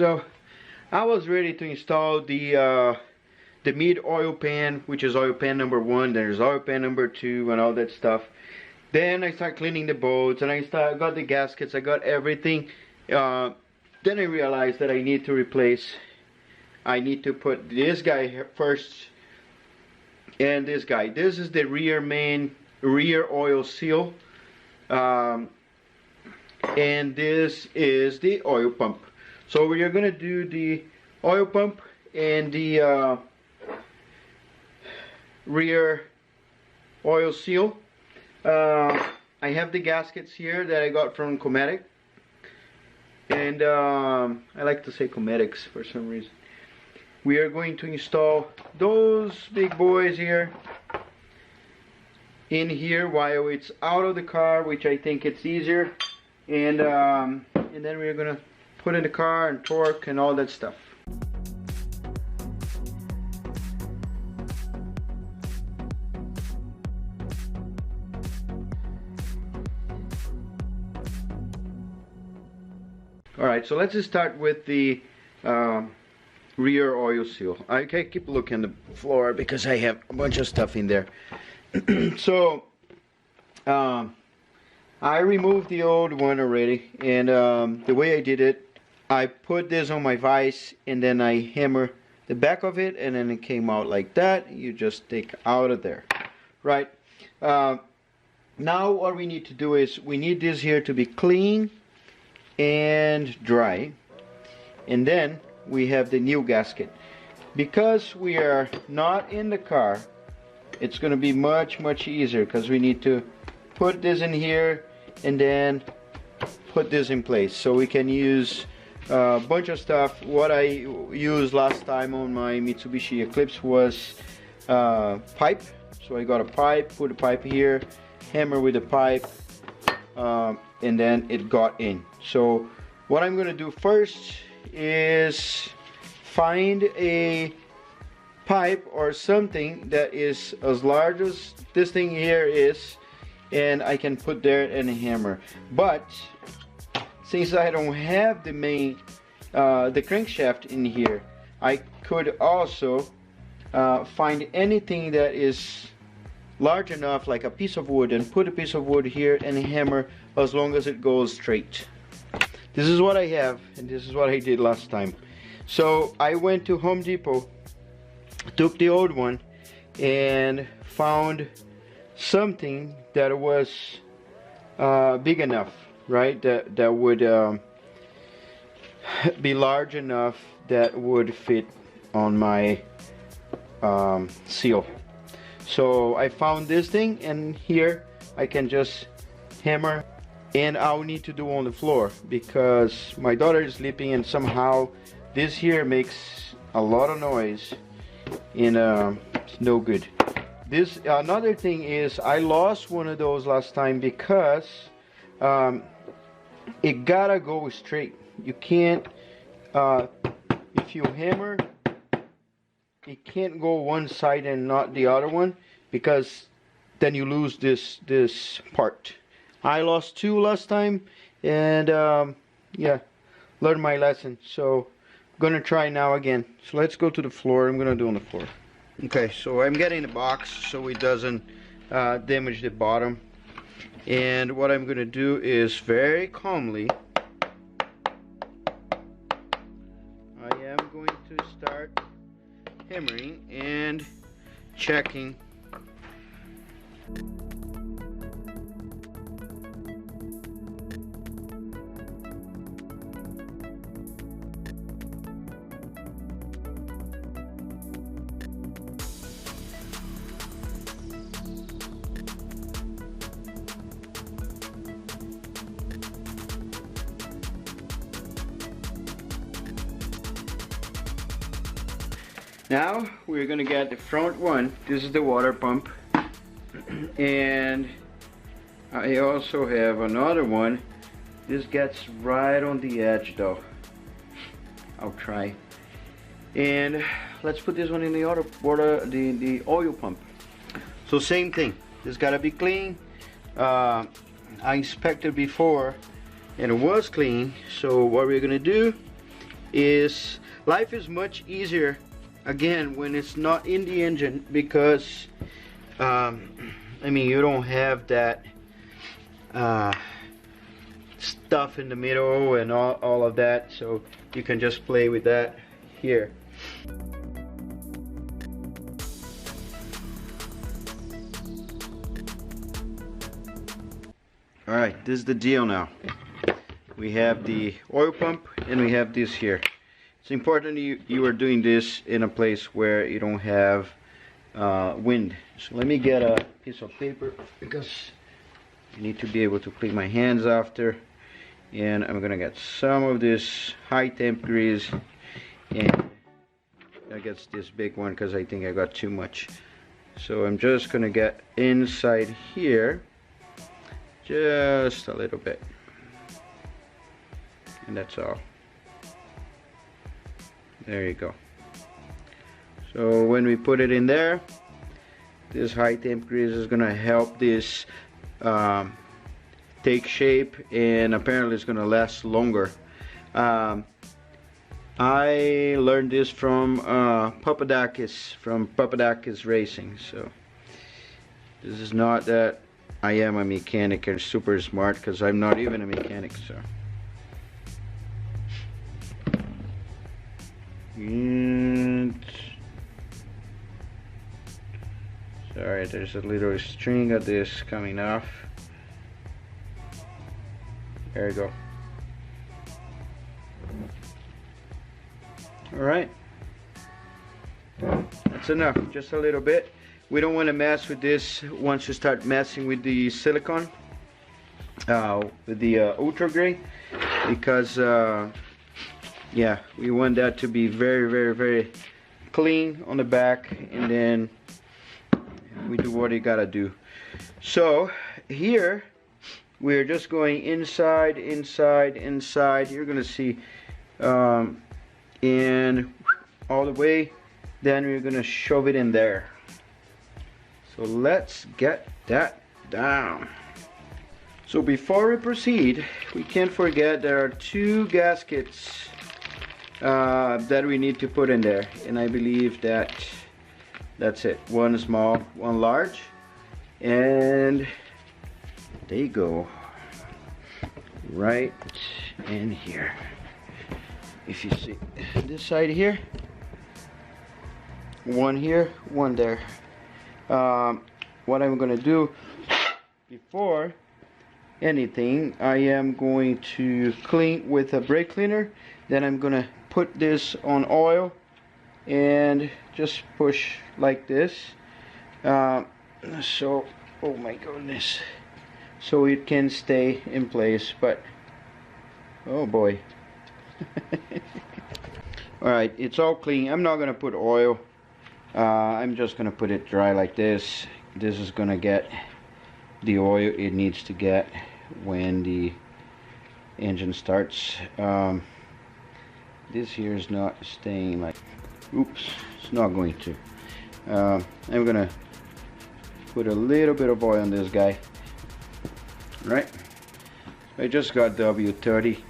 So I was ready to install the mid oil pan, which is oil pan number 1. There's oil pan number 2 and all that stuff. Then I start cleaning the bolts, and I got the gaskets, I got everything. Then I realized that I need to put this guy here first, and this guy. This is the rear oil seal, and this is the oil pump. So we are gonna do the oil pump and the rear oil seal. I have the gaskets here that I got from Cometic, and I like to say Cometics for some reason. We are going to install those big boys here in here while it's out of the car, which I think it's easier, and then we're gonna put in the car and torque and all that stuff. Alright, so let's just start with the rear oil seal. I can't keep looking at the floor because I have a bunch of stuff in there. So I removed the old one already, and the way I did it, I put this on my vise and then I hammer the back of it, and then it came out like that. You just take out of there, right? Now what we need to do is we need this here to be clean and dry, and then we have the new gasket. Because we are not in the car, it's going to be much easier, because we need to put this in here and then put this in place, so we can use a bunch of stuff. What I used last time on my Mitsubishi Eclipse was pipe. So I got a pipe, put a pipe here, hammer with a pipe, and then it got in. So what I'm gonna do first is find a pipe or something that is as large as this thing here is, and I can put there and hammer. But since I don't have the main the crankshaft in here, I could also find anything that is large enough, like a piece of wood, and put a piece of wood here and hammer as long as it goes straight. This is what I have, and this is what I did last time. So I went to Home Depot, took the old one, and found something that was big enough, right? That would be large enough that would fit on my seal. So I found this thing, and here I can just hammer, and I'll need to do on the floor because my daughter is sleeping, and somehow this here makes a lot of noise, and it's no good. This another thing is I lost one of those last time because it gotta go straight. You can't if you hammer, it can't go one side and not the other one, because then you lose this part. I lost 2 last time, and yeah, learned my lesson. So I'm gonna try now again. So let's go to the floor. I'm gonna do on the floor. Okay, so I'm getting the box so it doesn't damage the bottom, and what I'm gonna do is very calmly I am going to start hammering and checking. Now we're gonna get the front one. This is the water pump, and I also have another one. This gets right on the edge though. I'll try. And let's put this one in the other water, the oil pump. So same thing. This gotta be clean. I inspected before and it was clean. So what we're gonna do is life is much easier again when it's not in the engine, because I mean, you don't have that stuff in the middle and all of that, so you can just play with that here. Alright, this is the deal now. We have the oil pump and we have this here. It's important you are doing this in a place where you don't have wind. So let me get a piece of paper, because I need to be able to clean my hands after. And I'm gonna get some of this high temp grease, and I get this big one because I think I got too much. So I'm just gonna get inside here just a little bit, and that's all. There you go. So when we put it in there, this high temp grease is gonna help this take shape, and apparently it's gonna last longer. I learned this from Papadakis Racing. So this is not that I am a mechanic and super smart, because I'm not even a mechanic. So and sorry, there's a little string of this coming off. There you go. Alright, that's enough, just a little bit. We don't want to mess with this once you start messing with the silicone, with the ultra gray, because yeah, we want that to be very clean on the back, and then we do what you gotta do. So here we're just going inside. You're gonna see and all the way, then we're gonna shove it in there. So let's get that down. So before we proceed, we can't forget there are two gaskets that we need to put in there, and I believe that's it. One small, one large, and there you go, right in here. If you see this side here, one here, one there. What I'm gonna do before anything, I am going to clean with a brake cleaner. Then I'm gonna put this on oil and just push like this. So, oh my goodness, so it can stay in place. But oh boy. Alright, it's all clean. I'm not gonna put oil. I'm just gonna put it dry like this. This is gonna get the oil it needs to get when the engine starts. This here is not staying like, oops, it's not going to. I'm gonna put a little bit of oil on this guy. Right, I just got W30,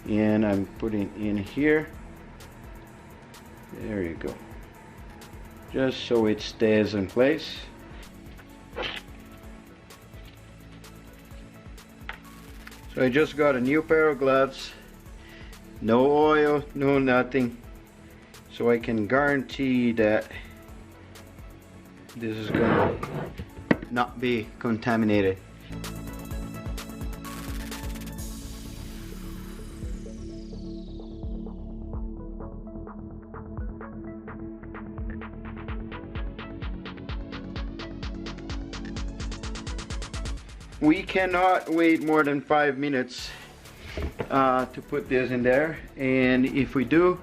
and I'm putting in here. There you go, just so it stays in place. So I just got a new pair of gloves, no oil, no nothing, so I can guarantee that this is gonna not be contaminated. We cannot wait more than 5 minutes to put this in there, and if we do,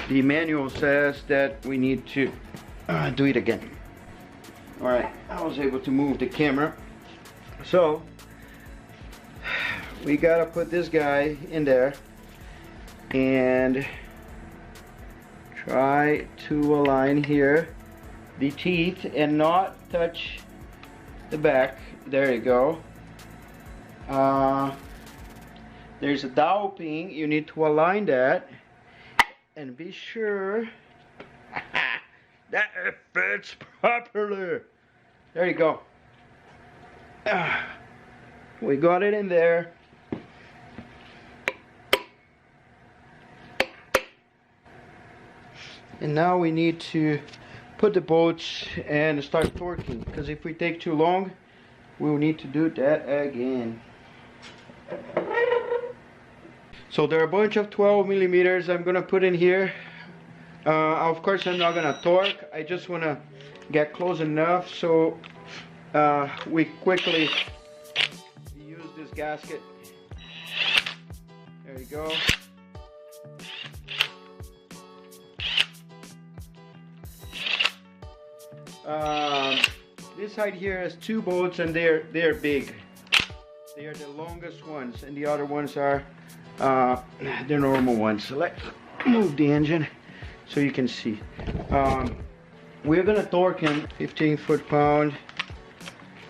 the manual says that we need to do it again. Alright, I was able to move the camera. So we gotta put this guy in there and try to align here the teeth and not touch the back. There you go. There's a dowel pin, you need to align that, and be sure that it fits properly. There you go. We got it in there. And now we need to put the bolts and start torquing, because if we take too long, we will need to do that again. So there are a bunch of 12 millimeters I'm gonna put in here. Of course I'm not gonna torque, I just wanna get close enough so we quickly use this gasket. There you go. This side here has 2 bolts and they're big. They are the longest ones, and the other ones are the normal ones. So let's move the engine so you can see. We're gonna torque him 15 foot-pound.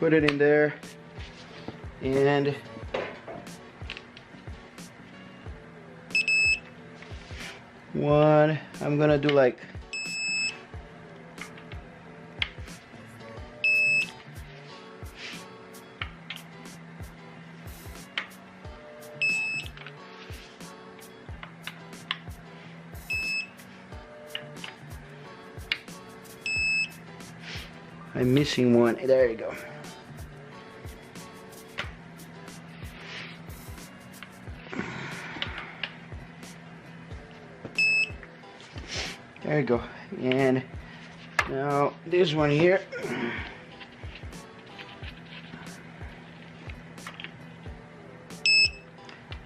Put it in there, and one. I'm gonna do like I'm missing one. There you go. There you go. And now this one here.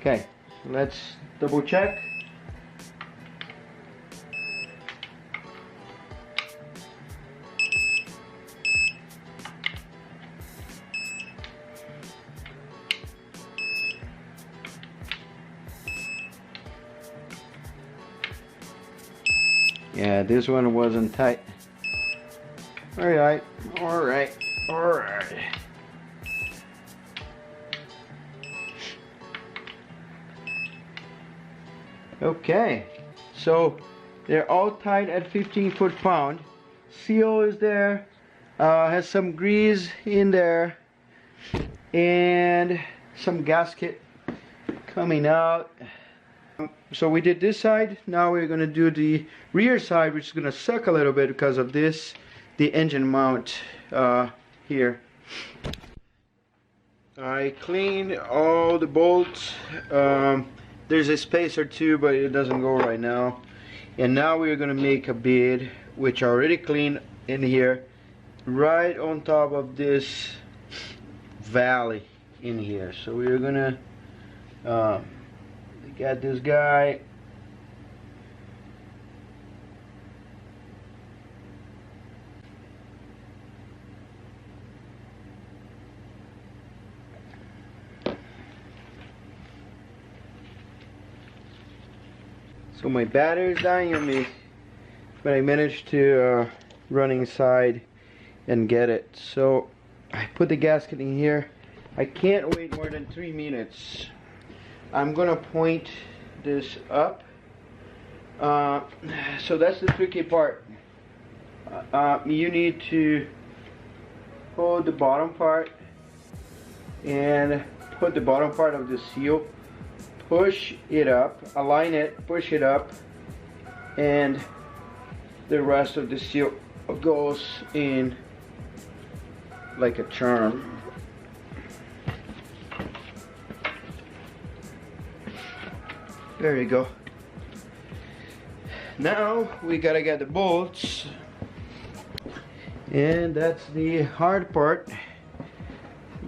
Okay, let's double check. Yeah, this one wasn't tight. Alright, alright, alright. Okay, so they're all tight at 15 foot-pound. Seal is there, has some grease in there, and some gasket coming out. So we did this side. Now we're going to do the rear side, which is going to suck a little bit because of this, the engine mount here. I cleaned all the bolts. There's a spacer too, but it doesn't go right now. And now we're going to make a bed, which I already cleaned in here, right on top of this valley in here. So we're going to got this guy. So my battery is dying on me, but I managed to run inside and get it. So I put the gasket in here. I can't wait more than 3 minutes. I'm gonna point this up. So that's the tricky part. You need to hold the bottom part and put the bottom part of the seal, push it up, align it, push it up, and the rest of the seal goes in like a charm. There you go. Now we gotta get the bolts, and that's the hard part,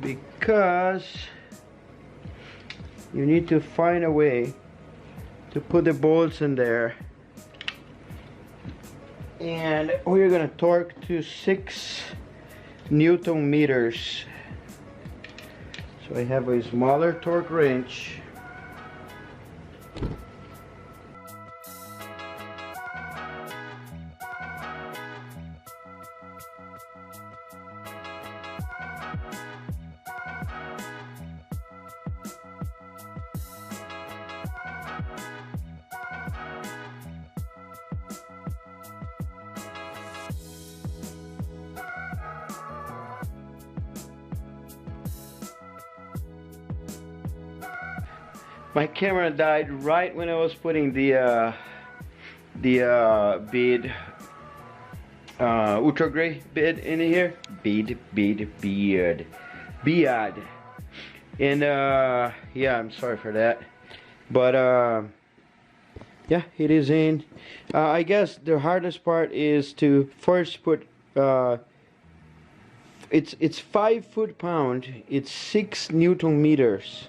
because you need to find a way to put the bolts in there. And we're gonna torque to 6 Newton meters. So I have a smaller torque wrench. My camera died right when I was putting the bead, ultra gray bead in here. Bead. And yeah, I'm sorry for that. But yeah, it is in. I guess the hardest part is to first put it's 5 foot-pound, it's 6 Newton meters,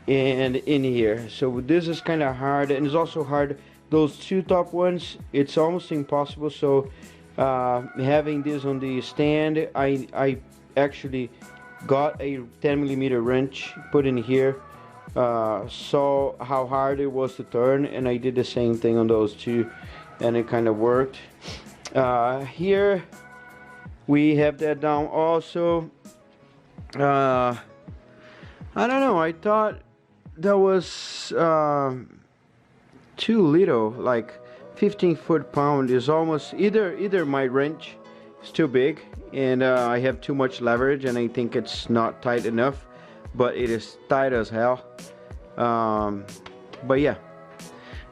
and in here. So this is kind of hard, and it's also hard. Those 2 top ones, it's almost impossible. So having this on the stand, I actually got a 10mm wrench put in here. Saw how hard it was to turn, and I did the same thing on those 2, and it kind of worked. Here we have that down also. I don't know, I thought that was too little. Like 15 foot-pound is almost either my wrench is too big and I have too much leverage and I think it's not tight enough, but it is tight as hell. But yeah,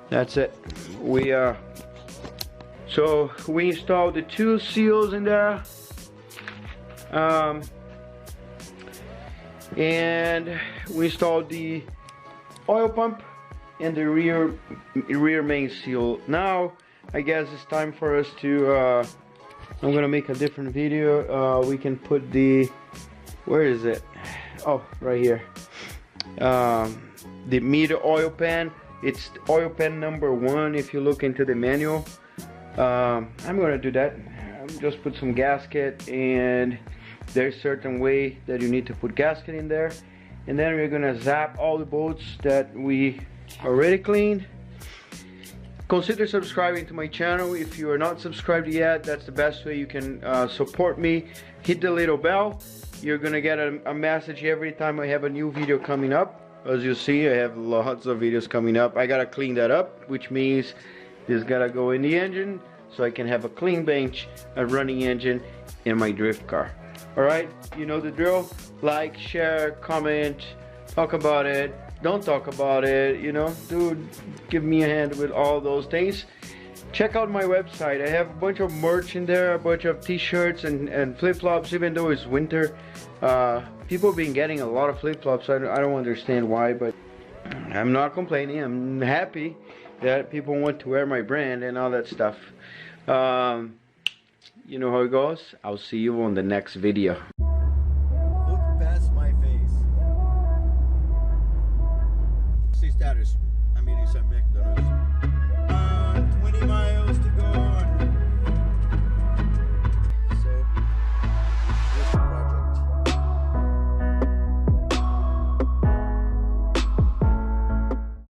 that's it. So we installed the 2 seals in there, and we installed the oil pump and the rear main seal. Now I guess it's time for us to I'm gonna make a different video. We can put the, where is it? Oh, right here. The mid oil pan. It's oil pan number 1 if you look into the manual. I'm gonna do that. Just put some gasket, and there's certain way that you need to put gasket in there, and then we're gonna zap all the bolts that we already cleaned. Consider subscribing to my channel if you are not subscribed yet. That's the best way you can support me. Hit the little bell. You're gonna get a message every time I have a new video coming up. As you see, I have lots of videos coming up. I gotta clean that up, which means this gotta go in the engine so I can have a clean bench, a running engine in my drift car. Alright, you know the drill. Like, share, comment, talk about it, don't talk about it, you know, dude, give me a hand with all those things. Check out my website. I have a bunch of merch in there, a bunch of t-shirts and flip-flops, even though it's winter. People have been getting a lot of flip-flops. I don't understand why, but I'm not complaining. I'm happy that people want to wear my brand and all that stuff. You know how it goes. I'll see you on the next video. Look past my face. See status. I mean, it's a McDonald's. 20 miles to